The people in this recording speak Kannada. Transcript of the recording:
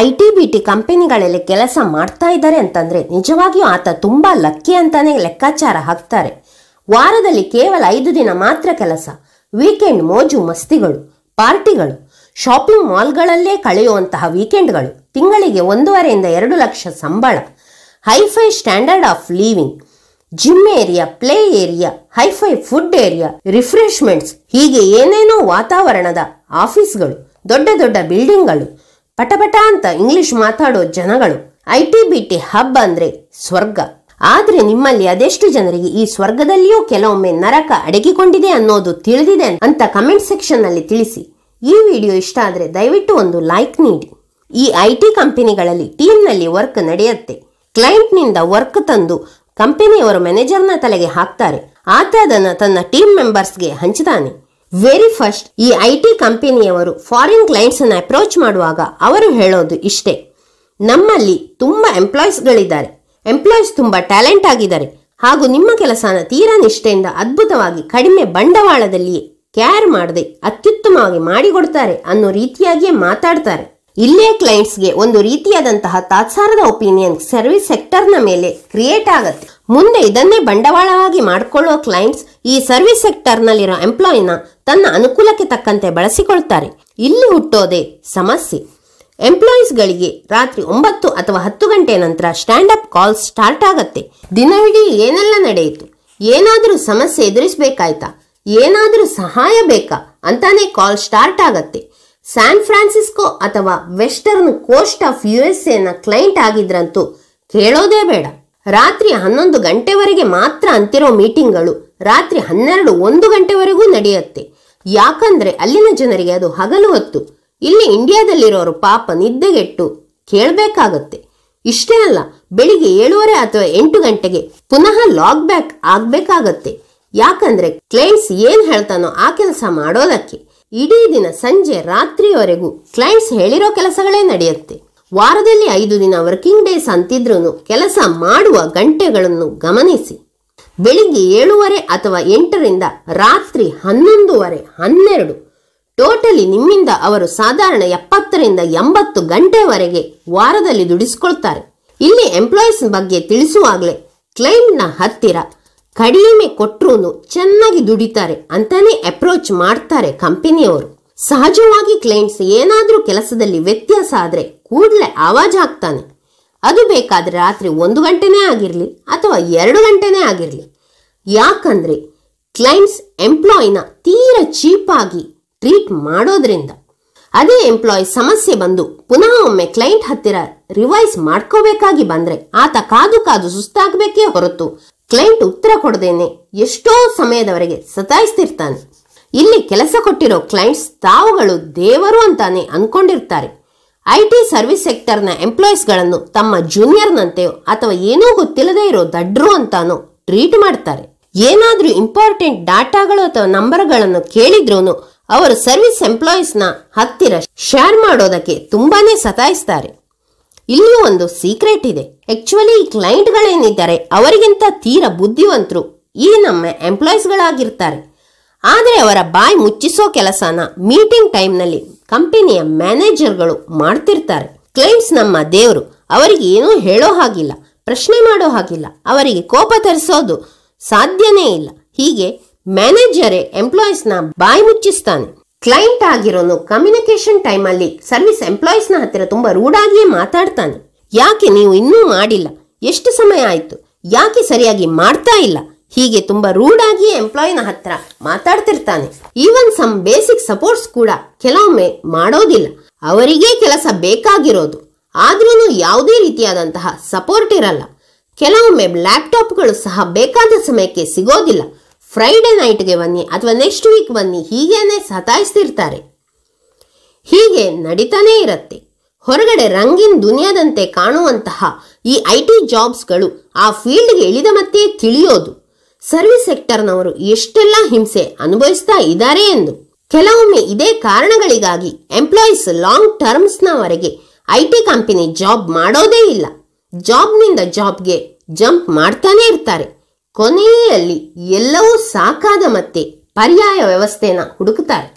IT-BT ಕಂಪನಿಗಳಲ್ಲಿ ಕೆಲಸ ಮಾಡ್ತಾ ಇದ್ದಾರೆ ಅಂತಂದ್ರೆ ನಿಜವಾಗಿಯೂ ಆತ ತುಂಬಾ ಲಕ್ಕಿ ಅಂತಾನೆ ಲೆಕ್ಕಾಚಾರ ಹಾಕ್ತಾರೆ. ವಾರದಲ್ಲಿ ಕೇವಲ 5 ದಿನ ಮಾತ್ರ ಕೆಲಸ, ವೀಕೆಂಡ್ ಮೋಜು ಮಸ್ತಿಗಳು, ಪಾರ್ಟಿಗಳು, ಶಾಪಿಂಗ್ ಮಾಲ್ಗಳಲ್ಲೇ ಕಳೆಯುವಂತಹ ವೀಕೆಂಡ್ಗಳು, ತಿಂಗಳಿಗೆ 1.5 ಇಂದ 2 ಲಕ್ಷ ಸಂಬಳ, hi fi standard of living, gym area, play area, hi fi food area, refreshments, ಹೀಗೆ ಏನೇನೋ ವಾತಾವರಣದ ಆಫೀಸ್ಗಳು, ದೊಡ್ಡ ದೊಡ್ಡ ಬಿಲ್ಡಿಂಗ್ಗಳು, ಪಟಪಟ ಅಂತ ಇಂಗ್ಲಿಷ್ ಮಾತಾಡೋ ಜನಗಳು. IT-BT ಹಬ್ ಅಂದ್ರೆ ಸ್ವರ್ಗ. ಆದ್ರೆ ನಿಮ್ಮಲ್ಲಿ ಅದೆಷ್ಟು ಜನರಿಗೆ ಈ ಸ್ವರ್ಗದಲ್ಲಿಯೂ ಕೆಲವೊಮ್ಮೆ ನರಕ ಅಡಗಿಕೊಂಡಿದೆ ಅನ್ನೋದು ತಿಳಿದಿದೆ ಅಂತ ಕಮೆಂಟ್ ಸೆಕ್ಷನ್ ನಲ್ಲಿ ತಿಳಿಸಿ. ಈ ವಿಡಿಯೋ ಇಷ್ಟ ಆದ್ರೆ ದಯವಿಟ್ಟು ಒಂದು ಲೈಕ್ ನೀಡಿ. ಈ IT ಕಂಪನಿಗಳಲ್ಲಿ ಟೀಮ್ ನಲ್ಲಿ ವರ್ಕ್ ನಡೆಯುತ್ತೆ. ಕ್ಲೈಂಟ್ ನಿಂದ ವರ್ಕ್ ತಂದು ಕಂಪನಿಯವರು ಮ್ಯಾನೇಜರ್ನ ತಲೆಗೆ ಹಾಕ್ತಾರೆ. ಆತ ಅದನ್ನ ತನ್ನ ಟೀಮ್ ಮೆಂಬರ್ಸ್ಗೆ ಹಂಚುತ್ತಾನೆ. ವೆರಿ ಫಸ್ಟ್ ಈ IT ಕಂಪನಿಯವರು ಫಾರಿನ್ ಕ್ಲೈಂಟ್ಸ್ ಅನ್ನು ಅಪ್ರೋಚ್ ಮಾಡುವಾಗ ಅವರು ಹೇಳೋದು ಇಷ್ಟೇ: ನಮ್ಮಲ್ಲಿ ತುಂಬಾ ಎಂಪ್ಲಾಯೀಸ್ಗಳಿದ್ದಾರೆ, ಎಂಪ್ಲಾಯೀಸ್ ತುಂಬಾ ಟ್ಯಾಲೆಂಟ್ ಆಗಿದ್ದಾರೆ ಹಾಗೂ ನಿಮ್ಮ ಕೆಲಸನ ತೀರಾ ನಿಷ್ಠೆಯಿಂದ ಅದ್ಭುತವಾಗಿ ಕಡಿಮೆ ಬಂಡವಾಳದಲ್ಲಿ ಕೇರ್ ಮಾಡದೆ ಅತ್ಯುತ್ತಮವಾಗಿ ಮಾಡಿಕೊಡ್ತಾರೆ ಅನ್ನೋ ರೀತಿಯಾಗಿಯೇ ಮಾತಾಡ್ತಾರೆ. ಇಲ್ಲೇ ಕ್ಲೈಂಟ್ಸ್ಗೆ ಒಂದು ರೀತಿಯಾದಂತಹ ತಾತ್ಸಾರದ ಒಪಿನಿಯನ್ ಸರ್ವಿಸ್ ಸೆಕ್ಟರ್ನ ಮೇಲೆ ಕ್ರಿಯೇಟ್ ಆಗತ್ತೆ. ಮುಂದೆ ಇದನ್ನೇ ಬಂಡವಾಳವಾಗಿ ಮಾಡಿಕೊಳ್ಳುವ ಕ್ಲೈಂಟ್ಸ್ ಈ ಸರ್ವಿಸ್ ಸೆಕ್ಟರ್ನಲ್ಲಿರೋ ಎಂಪ್ಲಾಯಿನ ತನ್ನ ಅನುಕೂಲಕ್ಕೆ ತಕ್ಕಂತೆ ಬಳಸಿಕೊಳ್ತಾರೆ. ಇಲ್ಲಿ ಹುಟ್ಟೋದೇ ಸಮಸ್ಯೆ. ಎಂಪ್ಲಾಯೀಸ್ಗಳಿಗೆ ರಾತ್ರಿ 9 ಅಥವಾ 10 ಗಂಟೆ ನಂತರ ಸ್ಟ್ಯಾಂಡ್ ಅಪ್ ಕಾಲ್ ಸ್ಟಾರ್ಟ್ ಆಗತ್ತೆ. ದಿನವಿಡೀ ಏನೆಲ್ಲ ನಡೆಯಿತು, ಏನಾದರೂ ಸಮಸ್ಯೆ ಎದುರಿಸಬೇಕಾಯ್ತಾ, ಏನಾದರೂ ಸಹಾಯ ಬೇಕಾ ಅಂತಾನೆ ಕಾಲ್ ಸ್ಟಾರ್ಟ್ ಆಗತ್ತೆ. ಸ್ಯಾನ್ ಫ್ರಾನ್ಸಿಸ್ಕೋ ಅಥವಾ ವೆಸ್ಟರ್ನ್ ಕೋಸ್ಟ್ ಆಫ್ USA ನ ಕ್ಲೈಂಟ್ ಆಗಿದ್ರಂತೂ ಕೇಳೋದೇ ಬೇಡ. ರಾತ್ರಿ 11 ಗಂಟೆವರೆಗೆ ಮಾತ್ರ ಅಂತಿರೋ ಮೀಟಿಂಗ್ಗಳು ರಾತ್ರಿ 12-1 ಗಂಟೆವರೆಗೂ ನಡೆಯುತ್ತೆ. ಯಾಕಂದ್ರೆ ಅಲ್ಲಿನ ಜನರಿಗೆ ಅದು ಹಗಲು ಹೊತ್ತು. ಇಲ್ಲಿ ಇಂಡಿಯಾದಲ್ಲಿರೋರು ಪಾಪ ನಿದ್ದೆಗೆಟ್ಟು ಕೇಳಬೇಕಾಗತ್ತೆ. ಇಷ್ಟೇ ಅಲ್ಲ, ಬೆಳಿಗ್ಗೆ 7:30 ಅಥವಾ 8 ಗಂಟೆಗೆ ಪುನಃ ಲಾಗ್ ಬ್ಯಾಕ್ ಆಗ್ಬೇಕಾಗತ್ತೆ. ಯಾಕಂದ್ರೆ ಕ್ಲೈಂಟ್ಸ್ ಏನ್ ಹೇಳ್ತಾನೋ ಆ ಕೆಲಸ ಮಾಡೋದಕ್ಕೆ. ಇಡೀ ದಿನ ಸಂಜೆ ರಾತ್ರಿಯವರೆಗೂ ಕ್ಲೈಂಟ್ಸ್ ಹೇಳಿರೋ ಕೆಲಸಗಳೇ ನಡೆಯುತ್ತೆ. ವಾರದಲ್ಲಿ 5 ದಿನ ವರ್ಕಿಂಗ್ ಡೇಸ್ ಅಂತಿದ್ರೂ ಕೆಲಸ ಮಾಡುವ ಗಂಟೆಗಳನ್ನು ಗಮನಿಸಿ. ಬೆಳಿಗ್ಗೆ 7:30 ಅಥವಾ 8ರಿಂದ ರಾತ್ರಿ 11:30, 12 ಟೋಟಲಿ ನಿಮ್ಮಿಂದ ಅವರು ಸಾಧಾರಣ 70ರಿಂದ 80 ಗಂಟೆವರೆಗೆ ವಾರದಲ್ಲಿ ದುಡಿಸ್ಕೊಳ್ತಾರೆ. ಇಲ್ಲಿ ಎಂಪ್ಲಾಯೀಸ್ ಬಗ್ಗೆ ತಿಳಿಸುವಾಗಲೇ ಕ್ಲೈಂಟ್ನ ಹತ್ತಿರ ಕಡಿಮೆ ಕೊಟ್ರೂ ಚೆನ್ನಾಗಿ ದುಡಿತಾರೆ ಅಂತಾನೆ ಅಪ್ರೋಚ್ ಮಾಡ್ತಾರೆ ಕಂಪನಿಯವರು. ಸಹಜವಾಗಿ ಕ್ಲೈಂಟ್ಸ್ ಏನಾದ್ರೂ ಕೆಲಸದಲ್ಲಿ ವ್ಯತ್ಯಾಸ ಆದ್ರೆ ಕೂಡಲೇ ಆವಾಜ್ ಹಾಕ್ತಾನೆ. ಅದು ಬೇಕಾದ್ರೆ ರಾತ್ರಿ 1 ಗಂಟೆನೇ ಆಗಿರ್ಲಿ ಅಥವಾ 2 ಗಂಟೆನೇ ಆಗಿರ್ಲಿ. ಯಾಕಂದ್ರೆ ಕ್ಲೈಂಟ್ಸ್ ಎಂಪ್ಲಾಯಿನ ತೀರಾ ಚೀಪ್ ಆಗಿ ಟ್ರೀಟ್ ಮಾಡೋದ್ರಿಂದ. ಅದೇ ಎಂಪ್ಲಾಯಿ ಸಮಸ್ಯೆ ಬಂದು ಪುನಃ ಒಮ್ಮೆ ಕ್ಲೈಂಟ್ ಹತ್ತಿರ ರಿವೈಸ್ ಮಾಡ್ಕೋಬೇಕಾಗಿ ಬಂದ್ರೆ ಆತ ಕಾದು ಕಾದು ಸುಸ್ತಾಗಬೇಕೇ ಹೊರತು ಕ್ಲೈಂಟ್ ಉತ್ತರ ಕೊಡದೇನೆ ಎಷ್ಟೋ ಸಮಯದವರೆಗೆ ಸತಾಯಿಸ್ತಿರ್ತಾನೆ. ಇಲ್ಲಿ ಕೆಲಸ ಕೊಟ್ಟಿರೋ ಕ್ಲೈಂಟ್ಸ್ ತಾವುಗಳು ದೇವರು ಅಂತಾನೆ ಅನ್ಕೊಂಡಿರ್ತಾರೆ. IT ಸರ್ವಿಸ್ ಸೆಕ್ಟರ್ನ ಎಂಪ್ಲಾಯೀಸ್ಗಳನ್ನು ತಮ್ಮ ಜೂನಿಯರ್ನಂತೆಯೋ ಅಥವಾ ಏನೂ ಗೊತ್ತಿಲ್ಲದೆ ಇರೋ ದಡ್ರು ಅಂತಾನೋ ಟ್ರೀಟ್ ಮಾಡ್ತಾರೆ. ಏನಾದ್ರೂ ಇಂಪಾರ್ಟೆಂಟ್ ಡಾಟಾಗಳು ಅಥವಾ ನಂಬರ್ಗಳನ್ನು ಕೇಳಿದ್ರೂ ಅವರು ಸರ್ವಿಸ್ ಎಂಪ್ಲಾಯೀಸ್ನ ಹತ್ತಿರ ಶೇರ್ ಮಾಡೋದಕ್ಕೆ ತುಂಬಾನೇ ಸತಾಯಿಸ್ತಾರೆ. ಇಲ್ಲಿಯೂ ಒಂದು ಸೀಕ್ರೆಟ್ ಇದೆ. ಆಕ್ಚುಲಿ ಈ ಕ್ಲೈಂಟ್ಗಳೇನಿದ್ದಾರೆ ಅವರಿಗಿಂತ ತೀರಾ ಬುದ್ಧಿವಂತರು ಈ ನಮ್ಮ ಎಂಪ್ಲಾಯೀಸ್ಗಳಾಗಿರ್ತಾರೆ. ಆದರೆ ಅವರ ಬಾಯಿ ಮುಚ್ಚಿಸೋ ಕೆಲಸನ ಮೀಟಿಂಗ್ ಟೈಮ್ನಲ್ಲಿ ಕಂಪನಿಯ ಮ್ಯಾನೇಜರ್ಗಳು ಮಾಡ್ತಿರ್ತಾರೆ. ಕ್ಲೈಂಟ್ಸ್ ನಮ್ಮ ದೇವರು, ಅವರಿಗೆ ಏನೂ ಹೇಳೋ ಹಾಗಿಲ್ಲ, ಪ್ರಶ್ನೆ ಮಾಡೋ ಹಾಗಿಲ್ಲ, ಅವರಿಗೆ ಕೋಪ ತರಿಸೋದು ಸಾಧ್ಯನೇ ಇಲ್ಲ. ಹೀಗೆ ಮ್ಯಾನೇಜರೇ ಎಂಪ್ಲಾಯೀಸ್ನ ಬಾಯಿ ಮುಚ್ಚಿಸ್ತಾನೆ. ಕ್ಲೈಂಟ್ ಆಗಿರೋನು ಕಮ್ಯುನಿಕೇಶನ್ ಟೈಮಲ್ಲಿ ಸರ್ವಿಸ್ ಎಂಪ್ಲಾಯೀಸ್ನ ಹತ್ತಿರ ತುಂಬಾ ರೂಢಾಗಿಯೇ ಮಾತಾಡ್ತಾನೆ. ಯಾಕೆ ನೀವು ಇನ್ನೂ ಮಾಡಿಲ್ಲ, ಎಷ್ಟು ಸಮಯ ಆಯ್ತು, ಯಾಕೆ ಸರಿಯಾಗಿ ಮಾಡ್ತಾ ಇಲ್ಲ, ಹೀಗೆ ತುಂಬಾ ರೂಢಾಗಿಯೇ ಎಂಪ್ಲಾಯಿನ ಹತ್ರ ಮಾತಾಡ್ತಿರ್ತಾನೆ. ಈವನ್ ಸಮ್ ಬೇಸಿಕ್ ಸಪೋರ್ಟ್ಸ್ ಕೂಡ ಕೆಲವೊಮ್ಮೆ ಮಾಡೋದಿಲ್ಲ. ಅವರಿಗೇ ಕೆಲಸ ಬೇಕಾಗಿರೋದು, ಆದ್ರೂ ಯಾವುದೇ ರೀತಿಯಾದಂತಹ ಸಪೋರ್ಟ್ ಇರಲ್ಲ. ಕೆಲವೊಮ್ಮೆ ಲ್ಯಾಪ್ಟಾಪ್ಗಳು ಸಹ ಬೇಕಾದ ಸಮಯಕ್ಕೆ ಸಿಗೋದಿಲ್ಲ. ಫ್ರೈಡೆ ನೈಟ್ಗೆ ಬನ್ನಿ ಅಥವಾ ನೆಕ್ಸ್ಟ್ ವೀಕ್ ಬನ್ನಿ ಹೀಗೇನೆ ಸತಾಯಿಸ್ತಿರ್ತಾರೆ. ಹೀಗೆ ನಡೀತಾನೆ ಇರತ್ತೆ. ಹೊರಗಡೆ ರಂಗಿನ್ ದುನಿಯಾದಂತೆ ಕಾಣುವಂತಹ ಈ IT ಜಾಬ್ಸ್ಗಳು ಆ ಫೀಲ್ಡ್ಗೆ ಇಳಿದ ಮತ್ತೆ ತಿಳಿಯೋದು ಸರ್ವಿಸ್ ಸೆಕ್ಟರ್ನವರು ಎಷ್ಟೆಲ್ಲ ಹಿಂಸೆ ಅನುಭವಿಸ್ತಾ ಇದ್ದಾರೆ ಎಂದು. ಕೆಲವೊಮ್ಮೆ ಇದೇ ಕಾರಣಗಳಿಗಾಗಿ ಎಂಪ್ಲಾಯೀಸ್ ಲಾಂಗ್ ಟರ್ಮ್ಸ್ನವರೆಗೆ IT ಕಂಪನಿ ಜಾಬ್ ಮಾಡೋದೇ ಇಲ್ಲ. ಜಾಬ್ನಿಂದ ಜಾಬ್ಗೆ ಜಂಪ್ ಮಾಡ್ತಾನೆ ಇರ್ತಾರೆ. ಕೊನೆಯಲ್ಲಿ ಎಲ್ಲವೂ ಸಾಕಾದ ಮತ್ತೆ ಪರ್ಯಾಯ ವ್ಯವಸ್ಥೆನ ಹುಡುಕುತ್ತಾರೆ.